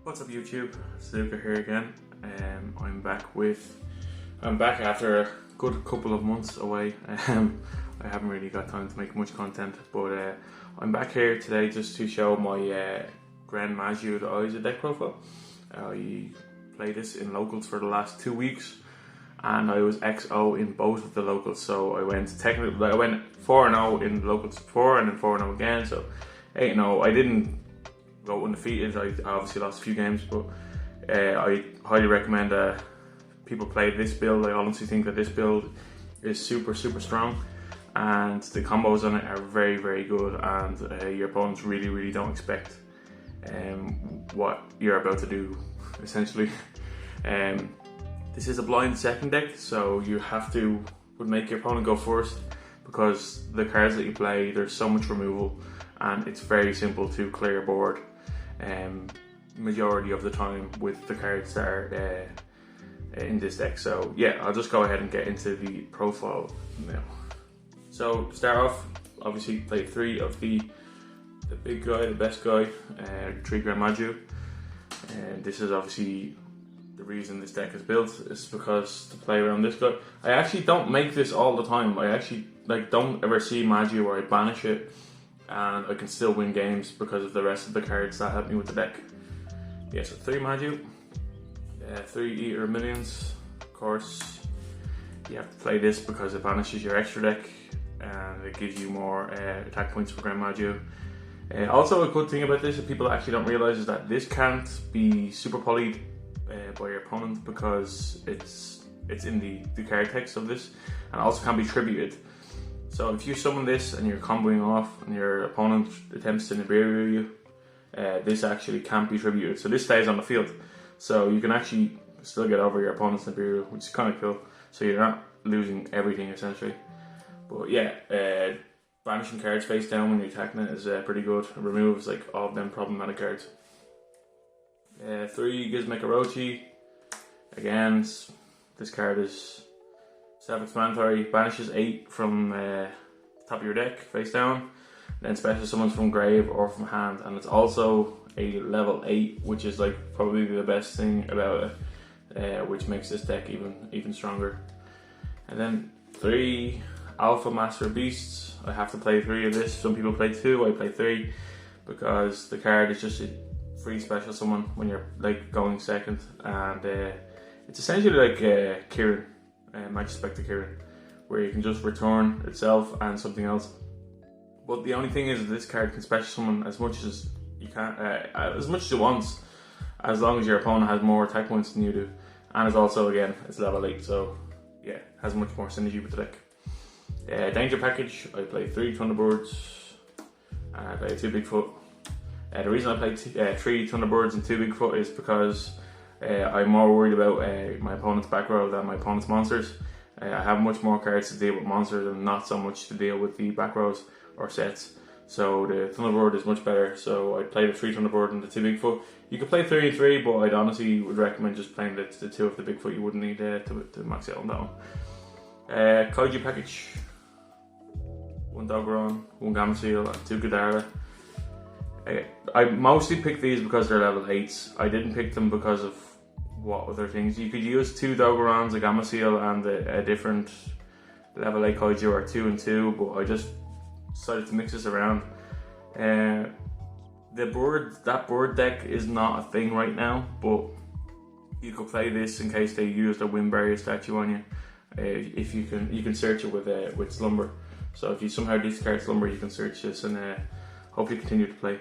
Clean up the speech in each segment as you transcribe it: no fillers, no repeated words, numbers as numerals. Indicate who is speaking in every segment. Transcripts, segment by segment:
Speaker 1: What's up YouTube? It's Luca here again. I'm back after a good couple of months away. I haven't really got time to make much content, but I'm back here today just to show my Gren Maju the Eyes deck profile. I played this in locals for the last 2 weeks, and I was XO in both of the locals. So I went 4-0 in locals before, and then 4-0 again. So 8-0. I didn't go undefeated. I obviously lost a few games, but I highly recommend people play this build. I honestly think that this build is super strong, and the combos on it are very good, and your opponents really don't expect what you're about to do, essentially. This is a blind second deck, so you would make your opponent go first, because the cards that you play, there's so much removal, and it's very simple to clear board majority of the time with the cards that are in this deck. So yeah, I'll just go ahead and get into the profile now. So to start off, obviously play 3 of the big guy, the best guy, 3 Gren Maju. And this is obviously the reason this deck is built, is because to play around this guy. I actually don't make this all the time. I actually don't ever see Maju where I banish it and I can still win games because of the rest of the cards that help me with the deck. Yeah, so 3 Maju, 3 Eater Minions. Of course, you have to play this because it banishes your extra deck and it gives you more attack points for Gren Maju. Also, a good thing about this that people actually don't realise is that this can't be super polyed by your opponent, because it's in the card text of this, and also can be tributed. So if you summon this and you're comboing off and your opponent attempts to Nibiru you, this actually can't be tributed. So this stays on the field. So you can actually still get over your opponent's Nibiru, which is kind of cool. So you're not losing everything essentially. But yeah, banishing cards face down when you're attacking it is pretty good. It removes like all of them problematic cards. 3 Gizmekarochi. Again, this card is self-explanatory. Banishes 8 from the top of your deck, face down. Then special summons from grave or from hand, and it's also a level 8, which is like probably the best thing about it, which makes this deck even stronger. And then 3 Alpha Master Beasts. I have to play 3 of this. Some people play 2, I play 3, because the card is just a free special summon when you're like going second, and it's essentially like Kieran. Magic Spectre Kieran, where you can just return itself and something else. But the only thing is, this card can special summon as much as you can, as much as it wants, as long as your opponent has more attack points than you do, and it's also, again, it's level 8, so yeah, has much more synergy with the deck. Danger package. I play 3 Thunderbirds and I play 2 Bigfoot. The reason I play 3 Thunderbirds and 2 Bigfoot is because I'm more worried about my opponent's back row than my opponent's monsters. I have much more cards to deal with monsters and not so much to deal with the back rows or sets. So the Thunderbird is much better. So I played the 3 Thunderbird and the 2 Bigfoot. You could play 3 and 3, but I'd honestly would recommend just playing the 2 of the Bigfoot. You wouldn't need to max out on that one. Kaiju package. 1 Dogoran, 1 Gamma-Seal, and 2 Gadara. I mostly picked these because they're level 8s. I didn't pick them because of what other things. You could use 2 Dogorans, a Gamma-Seal, and a different level 8 Kaiju, or 2 and 2, but I just decided to mix this around. That bird deck is not a thing right now, but you could play this in case they use the Wind Barrier statue on you. If you can search it with Slumber. So if you somehow discard Slumber, you can search this and hopefully continue to play.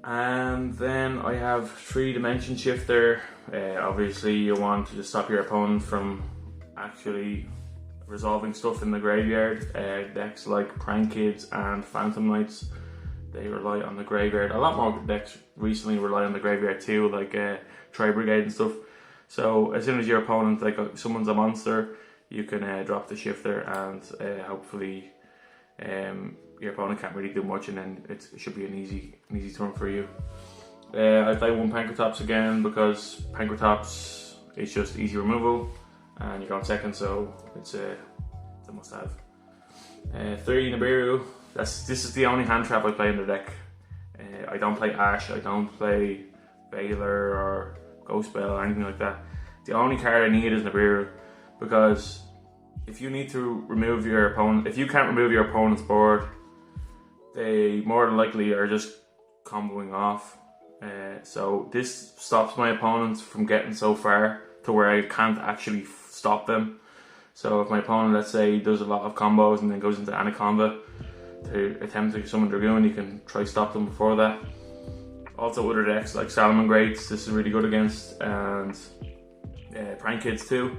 Speaker 1: And then I have 3 Dimension Shifter. Obviously you want to stop your opponent from actually resolving stuff in the graveyard. Decks like Prank Kids and Phantom Knights, they rely on the graveyard. A lot more decks recently rely on the graveyard too, like Tri Brigade and stuff. So as soon as your opponent summons a monster, you can drop the Shifter, and hopefully your opponent can't really do much, and then it should be an easy turn for you. I play 1 Pankratops again because Pankratops is just easy removal, and you're going second, so it's a must-have. 3 Nibiru. This is the only hand trap I play in the deck. I don't play Ash. I don't play Baylor or Ghost Bell or anything like that. The only card I need is Nibiru, because if you need to remove your opponent, if you can't remove your opponent's board, they more than likely are just comboing off. So this stops my opponents from getting so far to where I can't actually stop them. So if my opponent, let's say, does a lot of combos and then goes into Anaconda to attempt to summon Dragoon, you can try stop them before that. Also other decks like Salomon Greats, this is really good against, and Prank Kids too.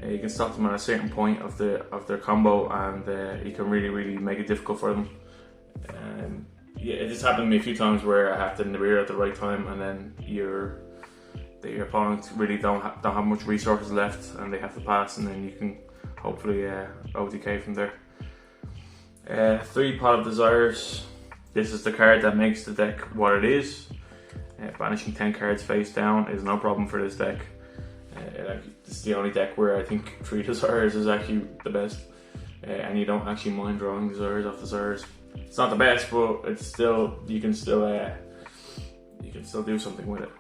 Speaker 1: You can stop them at a certain point of their combo, and you can really make it difficult for them. Yeah, it just happened to me a few times where I have to Nibiru at the right time, and then your opponent really don't have much resources left, and they have to pass, and then you can hopefully OTK from there. 3 Pot of Desires. This is the card that makes the deck what it is. Banishing 10 cards face down is no problem for this deck. This is the only deck where I think 3 Desires is actually the best, and you don't actually mind drawing Desires off Desires. It's not the best, but it's still, you can still do something with it.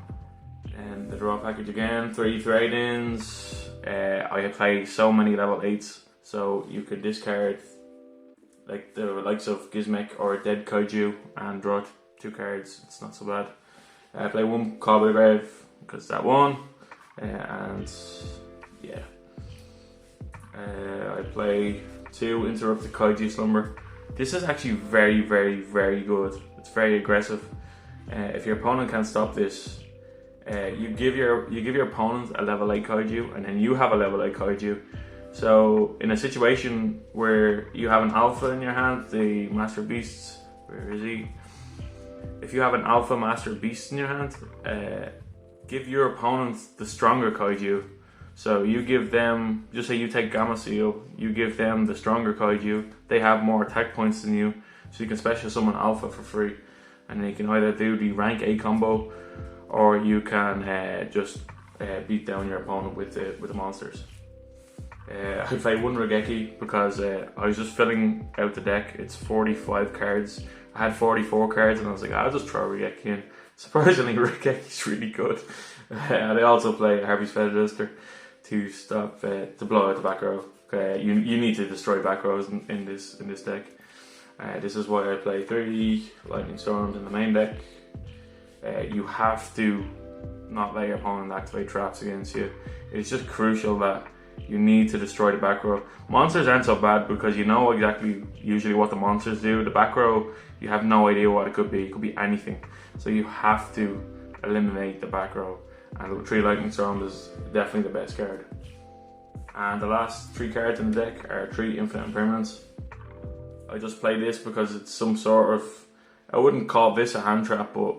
Speaker 1: And the draw package again, 3 trade-ins. I play so many level 8s, so you could discard like the likes of Gizmek or Dead Kaiju and draw 2 cards. It's not so bad. I play 1 Call by the Grave because that one, and yeah. I play 2 Interrupted Kaiju Slumber. This is actually very good. It's very aggressive. If your opponent can't stop this, you give your opponent a level 8 Kaiju, and then you have a level 8 Kaiju. So in a situation where you have an alpha in your hand, the Master Beasts, where is he? If you have an alpha Master Beast in your hand, give your opponent the stronger Kaiju. So you give them, just say you take Gamma Seal, you give them the stronger Kaiju, they have more attack points than you, so you can special summon Alpha for free. And then you can either do the rank A combo, or you can just beat down your opponent with the monsters. I play 1 Regeki because I was just filling out the deck. It's 45 cards. I had 44 cards and I was like, I'll just throw Regeki in. Surprisingly, Regeki's really good. And I also play Harvey's Feather Duster to stop to blow out the back row. You need to destroy back rows in this deck. This is why I play 3 Lightning Storms in the main deck. You have to not let your opponent activate traps against you. It's just crucial that you need to destroy the back row. Monsters aren't so bad because you know exactly usually what the monsters do. The back row, you have no idea what it could be. It could be anything. So you have to eliminate the back row. And 3 Lightning Storms is definitely the best card. And the last 3 cards in the deck are 3 Infinite Impermanence. I just play this because it's some sort of, I wouldn't call this a hand trap, but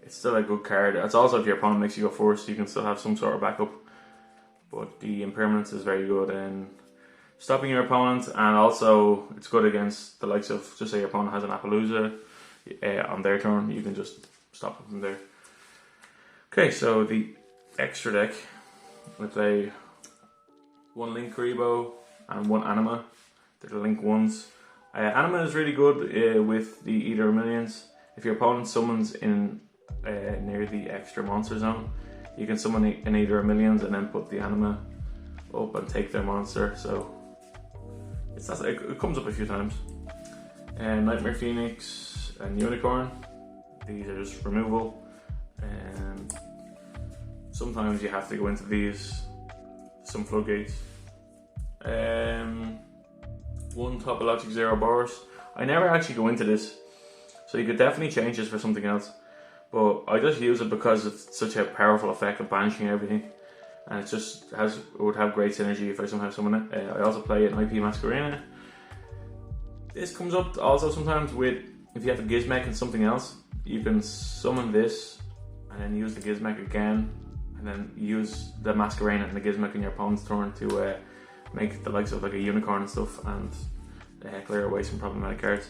Speaker 1: it's still a good card. It's also, if your opponent makes you go first, you can still have some sort of backup. But the Impermanence is very good in stopping your opponent, and also it's good against the likes of, just say your opponent has an Appaloosa on their turn, you can just stop them from there. Okay, so the extra deck, I play 1 Link Karibo and 1 Anima. They're the Link ones. Anima is really good with the Eater of Millions. If your opponent summons in near the extra monster zone, you can summon an Eater of Millions and then put the Anima up and take their monster. So it comes up a few times. Nightmare Phoenix and Unicorn. These are just removal. And sometimes you have to go into these. Some Floodgates. 1 Topologic Zero Boros. I never actually go into this, so you could definitely change this for something else. But I just use it because it's such a powerful effect of banishing everything, and it would have great synergy if I somehow summon it. I also play an IP Masquerena. This comes up also sometimes with, if you have a Gizmek and something else, you can summon this and then use the Gizmek again, and then use the Masquerena and the Gizmek in your opponent's turn to make the likes of like a Unicorn and stuff, and clear away some problematic cards.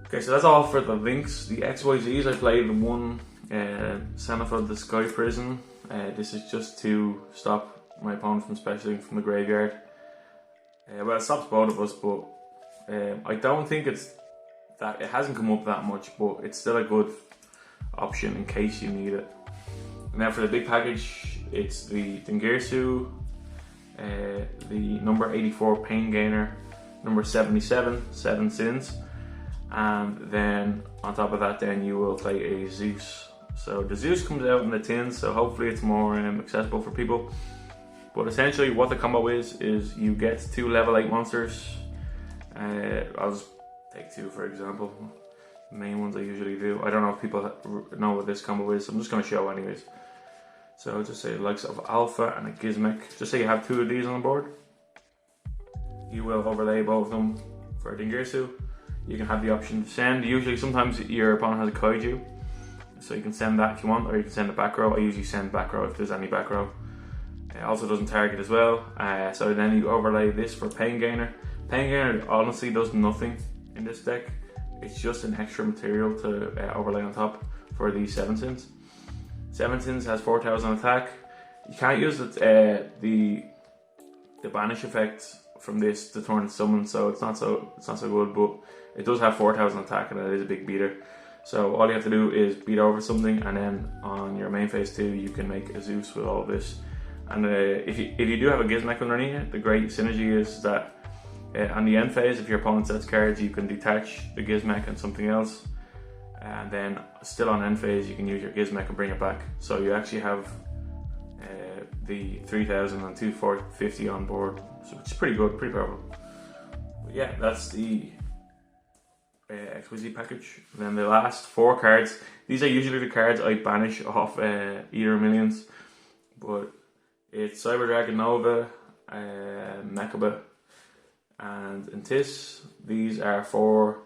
Speaker 1: Okay, so that's all for the links. The XYZs, I played 1 Xenophobe the Sky Prison. This is just to stop my opponent from specialing from the graveyard. Well, it stops both of us, but I don't think it hasn't come up that much, but it's still a good option in case you need it. And now for the big package, it's the Dingirsu, the number 84 Pain Gainer, number 77, 7 Sins, and then on top of that then you will play a Zeus. So the Zeus comes out in the tins, so hopefully it's more accessible for people. But essentially what the combo is you get 2 level 8 monsters. I'll just take 2 for example. The main ones I usually do. I don't know if people know what this combo is, so I'm just going to show anyways. So just say the likes of Alpha and a Gizmek. Just say you have 2 of these on the board. You will overlay both of them for a Dingirsu. You can have the option to send. Usually sometimes your opponent has a Kaiju, so you can send that if you want, or you can send a back row. I usually send back row if there's any back row. It also doesn't target as well. So then you overlay this for Pain Gainer. Pain Gainer honestly does nothing in this deck. It's just an extra material to overlay on top for the 7 Sins. 7 Sins has 4,000 attack. You can't use the banish effect from this to turn it summon, so it's not so good. But it does have 4,000 attack, and it is a big beater. So all you have to do is beat over something, and then on your main phase 2, you can make a Zeus with all of this. And if you do have a Gizmek underneath it, the great synergy is that on the end phase, if your opponent sets cards, you can detach the Gizmek and something else. And then still on end phase, you can use your Gizmek and bring it back. So you actually have the 3,000 and 2,450 on board, so it's pretty good, pretty powerful. But yeah, that's the XYZ package. And then the last 4 cards, these are usually the cards I banish off Eater Millions, but it's Cyber Dragon Nova, Mechaba, and Intis. These are for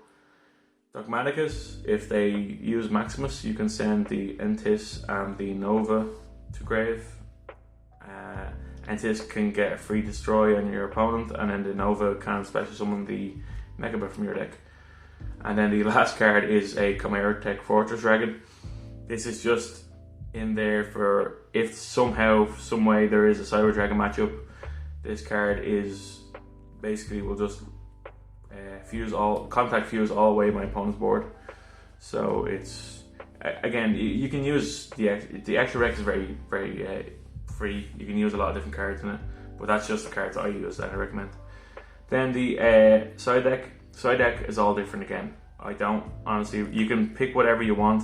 Speaker 1: Dogmaticus. If they use Maximus, you can send the Intis and the Nova to grave. Intis can get a free destroy on your opponent, and then the Nova can special summon the Mechaba from your deck. And then the last card is a Chimera Tech Fortress Dragon. This is just in there for if somehow, some way there is a Cyber Dragon matchup. This card is basically will just contact fuse all the way my opponent's board. So it's again, you can use the extra deck is very free. You can use a lot of different cards in it, but that's just the cards I use that I recommend. Then the side deck is all different again. I don't honestly. You can pick whatever you want,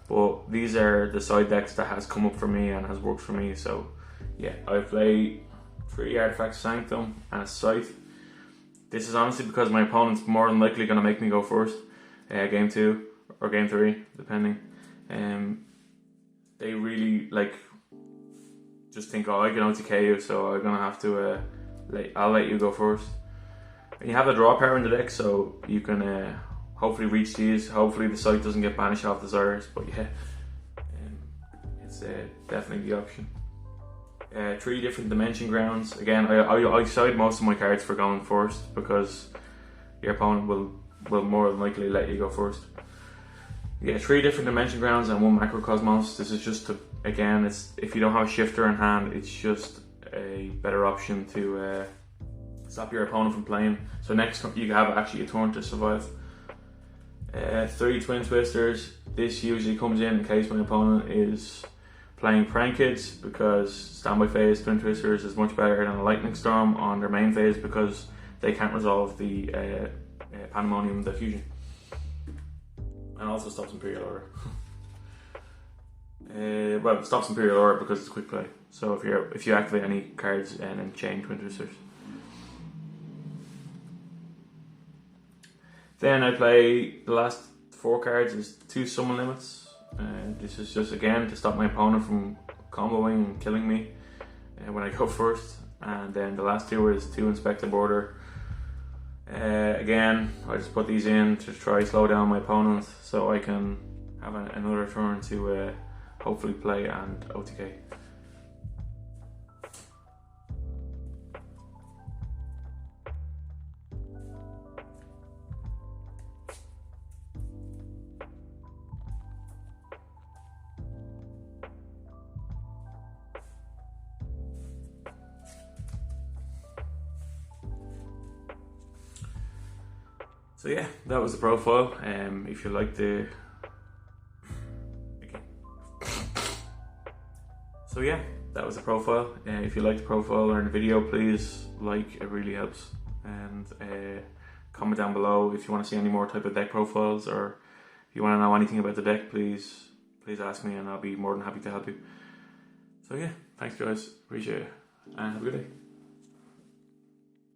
Speaker 1: but these are the side decks that has come up for me and has worked for me. So yeah, I play 3 Artifact Sanctum and a Scythe. This is honestly because my opponent's more than likely going to make me go first, game 2 or game 3, depending. They really just think, oh, I can OTK you, so I'm gonna have to. I'll let you go first. And you have the draw power in the deck, so you can hopefully reach these. Hopefully the site doesn't get banished off desires, but yeah, it's definitely the option. 3 different dimension grounds. Again, I side most of my cards for going first because your opponent will more than likely let you go first. Yeah, 3 different dimension grounds and 1 macrocosmos. This is just to, again, it's if you don't have a shifter in hand, it's just a better option to stop your opponent from playing. So next you have actually a turn to survive. 3 Twin Twisters. This usually comes in case my opponent is playing Prank Kids, because standby phase Twin Twisters is much better than a Lightning Storm on their main phase because they can't resolve the Pandemonium Diffusion. And also stops Imperial Order. Well, it stops Imperial Order because it's quick play. So if you activate any cards and then chain Twin Twisters. Then I play the last 4 cards is 2 Summon Limits. This is just again to stop my opponent from comboing and killing me when I go first. And then the last 2 is 2 Inspect the Border. Again, I just put these in to try slow down my opponent so I can have another turn to hopefully play and OTK. So yeah, that was the profile. If you like the So yeah, that was the profile. If you liked the profile or the video, please like, it really helps. And comment down below if you want to see any more type of deck profiles, or if you want to know anything about the deck, please ask me and I'll be more than happy to help you. So yeah, thanks guys, appreciate it, and have a good day.